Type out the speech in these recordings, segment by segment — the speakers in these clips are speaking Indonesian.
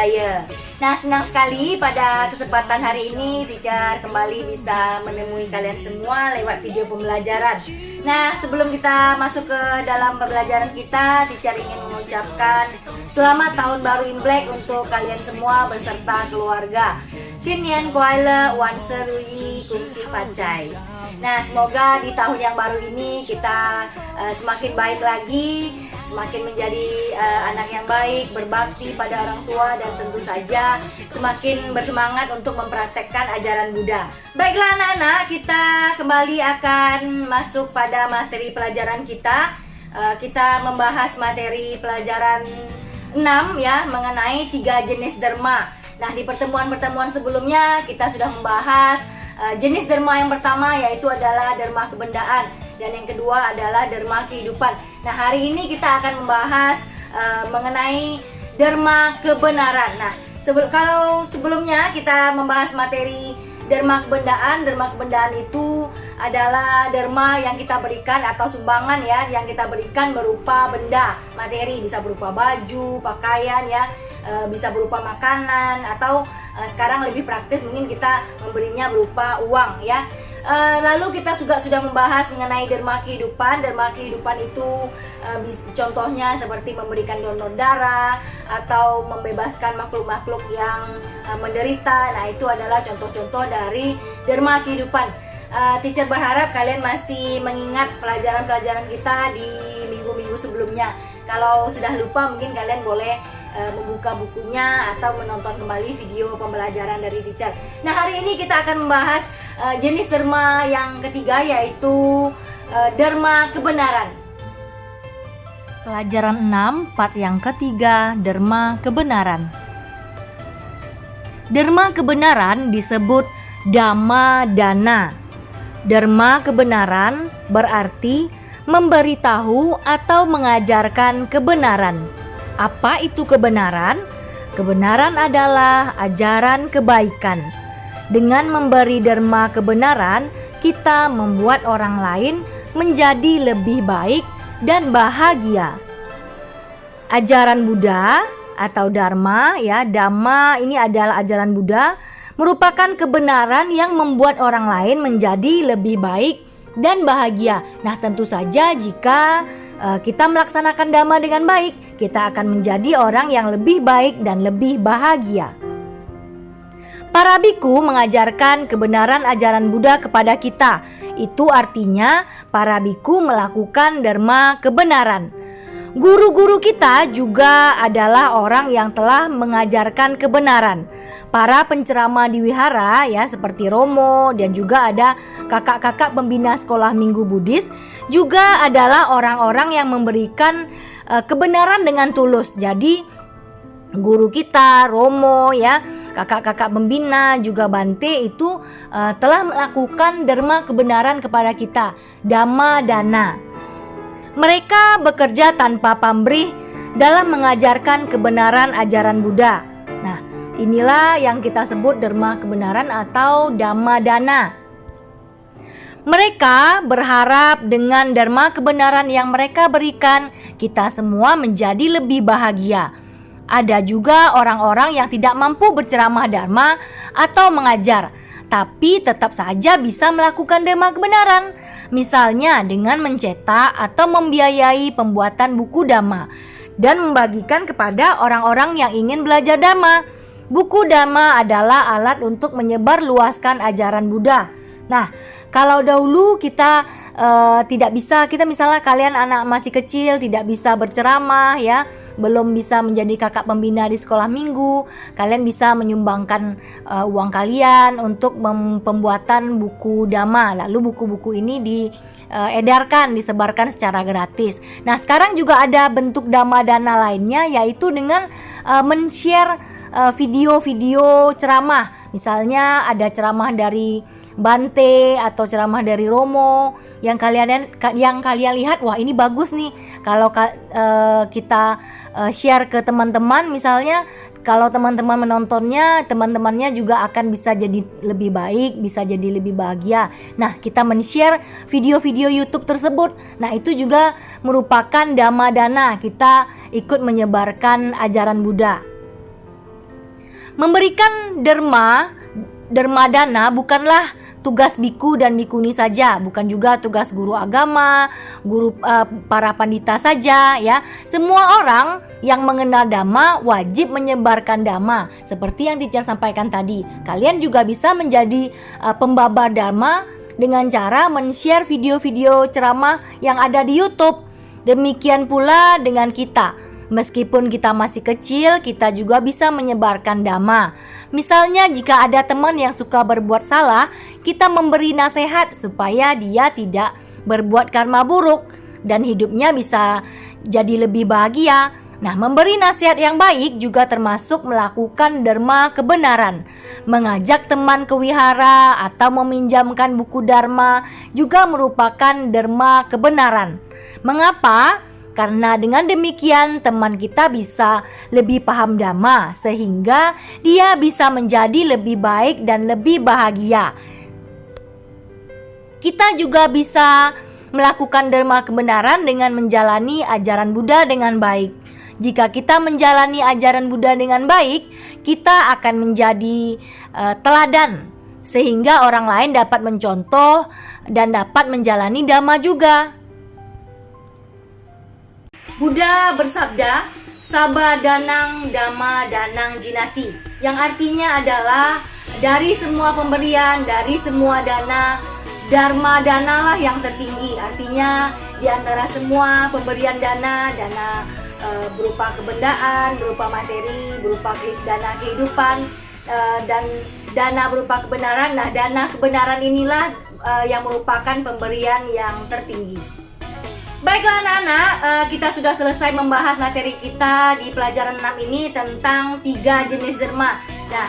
budaya. Nah, senang sekali pada kesempatan hari ini teacher kembali bisa menemui kalian semua lewat video pembelajaran. Nah, sebelum kita masuk ke dalam pembelajaran kita, teacher ingin mengucapkan selamat tahun baru Imlek untuk kalian semua beserta keluarga. Xin Nian Kuai Le Wan Serui Kungsi Facai. Nah, semoga di tahun yang baru ini kita semakin baik lagi, semakin menjadi anak yang baik, berbakti pada orang tua, dan tentu saja semakin bersemangat untuk mempraktekkan ajaran Buddha. Baiklah anak-anak, kita kembali akan masuk pada materi pelajaran kita. Kita membahas materi pelajaran 6 ya, mengenai 3 jenis dharma. Nah, di pertemuan-pertemuan sebelumnya kita sudah membahas jenis dharma yang pertama, yaitu adalah dharma kebendaan, dan yang kedua adalah dharma kehidupan. Nah, hari ini kita akan membahas mengenai dharma kebenaran. Nah, kalau sebelumnya kita membahas materi dharma kebendaan itu adalah dharma yang kita berikan atau sumbangan ya, yang kita berikan berupa benda, materi, bisa berupa baju, pakaian ya, bisa berupa makanan, atau sekarang lebih praktis mungkin kita memberinya berupa uang ya. Lalu kita juga sudah membahas mengenai dharma kehidupan. Dharma kehidupan itu contohnya seperti memberikan donor darah atau membebaskan makhluk-makhluk yang menderita. Nah, itu adalah contoh-contoh dari dharma kehidupan. Teacher berharap kalian masih mengingat pelajaran-pelajaran kita di minggu-minggu sebelumnya. Kalau sudah lupa mungkin kalian boleh membuka bukunya atau menonton kembali video pembelajaran dari teacher. Nah, hari ini kita akan membahas jenis dharma yang ketiga, yaitu dharma kebenaran. Pelajaran 6 part yang ketiga, dharma kebenaran. Dharma kebenaran disebut dhamma dana. Dharma kebenaran berarti memberitahu atau mengajarkan kebenaran. Apa itu kebenaran? Kebenaran adalah ajaran kebaikan. Dengan memberi dharma kebenaran, kita membuat orang lain menjadi lebih baik dan bahagia. Ajaran Buddha atau dharma ya, dhamma ini adalah ajaran Buddha, merupakan kebenaran yang membuat orang lain menjadi lebih baik dan bahagia. Nah, tentu saja jika kita melaksanakan dhamma dengan baik, kita akan menjadi orang yang lebih baik dan lebih bahagia. Para biku mengajarkan kebenaran ajaran Buddha kepada kita. Itu artinya para biku melakukan dharma kebenaran. Guru-guru kita juga adalah orang yang telah mengajarkan kebenaran. Para penceramah di wihara ya, seperti Romo, dan juga ada kakak-kakak pembina sekolah minggu Buddhis, juga adalah orang-orang yang memberikan kebenaran dengan tulus. Jadi guru kita, Romo ya, kakak-kakak pembina, juga Bante itu telah melakukan dharma kebenaran kepada kita, dhamma dana. Mereka bekerja tanpa pamrih dalam mengajarkan kebenaran ajaran Buddha. Nah, inilah yang kita sebut dharma kebenaran atau dhamma dana. Mereka berharap dengan dharma kebenaran yang mereka berikan, kita semua menjadi lebih bahagia. Ada juga orang-orang yang tidak mampu berceramah dharma atau mengajar, tapi tetap saja bisa melakukan dharma kebenaran. Misalnya dengan mencetak atau membiayai pembuatan buku dhamma dan membagikan kepada orang-orang yang ingin belajar dhamma. Buku dhamma adalah alat untuk menyebarluaskan ajaran Buddha. Nah, kalau dahulu kita tidak bisa, kita misalnya kalian anak masih kecil tidak bisa berceramah ya, belum bisa menjadi kakak pembina di sekolah minggu, kalian bisa menyumbangkan uang kalian untuk pembuatan buku dhamma. Lalu buku-buku ini diedarkan, disebarkan secara gratis. Nah, sekarang juga ada bentuk dhamma dana lainnya, yaitu dengan men-share video-video ceramah. Misalnya ada ceramah dari Bante atau ceramah dari Romo yang kalian lihat, wah ini bagus nih. Kalau kita share ke teman-teman, misalnya kalau teman-teman menontonnya, teman-temannya juga akan bisa jadi lebih baik, bisa jadi lebih bahagia. Nah, kita men-share video-video YouTube tersebut. Nah, itu juga merupakan dhamma dana. Kita ikut menyebarkan ajaran Buddha. Memberikan derma dana bukanlah tugas biku dan bikuni saja, bukan juga tugas guru agama, guru para pandita saja ya. Semua orang yang mengenal dhamma wajib menyebarkan dhamma. Seperti yang teacher sampaikan tadi, kalian juga bisa menjadi pembabar dhamma dengan cara men-share video-video ceramah yang ada di YouTube. Demikian pula dengan kita. Meskipun kita masih kecil, kita juga bisa menyebarkan dhamma. Misalnya jika ada teman yang suka berbuat salah, kita memberi nasihat supaya dia tidak berbuat karma buruk dan hidupnya bisa jadi lebih bahagia. Nah, memberi nasihat yang baik juga termasuk melakukan dharma kebenaran. Mengajak teman ke wihara atau meminjamkan buku dharma juga merupakan dharma kebenaran. Mengapa? Karena dengan demikian teman kita bisa lebih paham dhamma sehingga dia bisa menjadi lebih baik dan lebih bahagia. Kita juga bisa melakukan dharma kebenaran dengan menjalani ajaran Buddha dengan baik. Jika kita menjalani ajaran Buddha dengan baik, kita akan menjadi teladan sehingga orang lain dapat mencontoh dan dapat menjalani dhamma juga. Buddha bersabda, Saba danang dhamma danang jinati, yang artinya adalah dari semua pemberian, dari semua dana, dharma dana lah yang tertinggi. Artinya di antara semua pemberian dana berupa kebendaan, berupa materi, berupa dana kehidupan, dan dana berupa kebenaran. Nah, dana kebenaran inilah yang merupakan pemberian yang tertinggi. Baiklah anak-anak, kita sudah selesai membahas materi kita di pelajaran 6 ini tentang 3 jenis derma. Nah,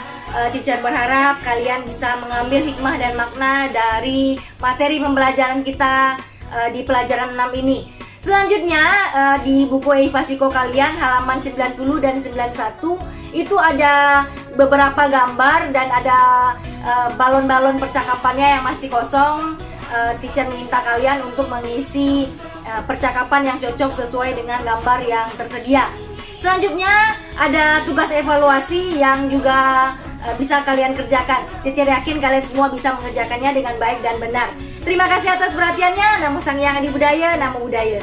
teacher berharap kalian bisa mengambil hikmah dan makna dari materi pembelajaran kita di pelajaran 6 ini. Selanjutnya di buku Eifasiko kalian halaman 90 dan 91 itu ada beberapa gambar dan ada balon-balon percakapannya yang masih kosong. Teacher minta kalian untuk mengisi percakapan yang cocok sesuai dengan gambar yang tersedia. Selanjutnya ada tugas evaluasi yang juga bisa kalian kerjakan. Teacher yakin kalian semua bisa mengerjakannya dengan baik dan benar. Terima kasih atas perhatiannya. Namo Sang Hyang Adi Budaya, Namo Buddhaya.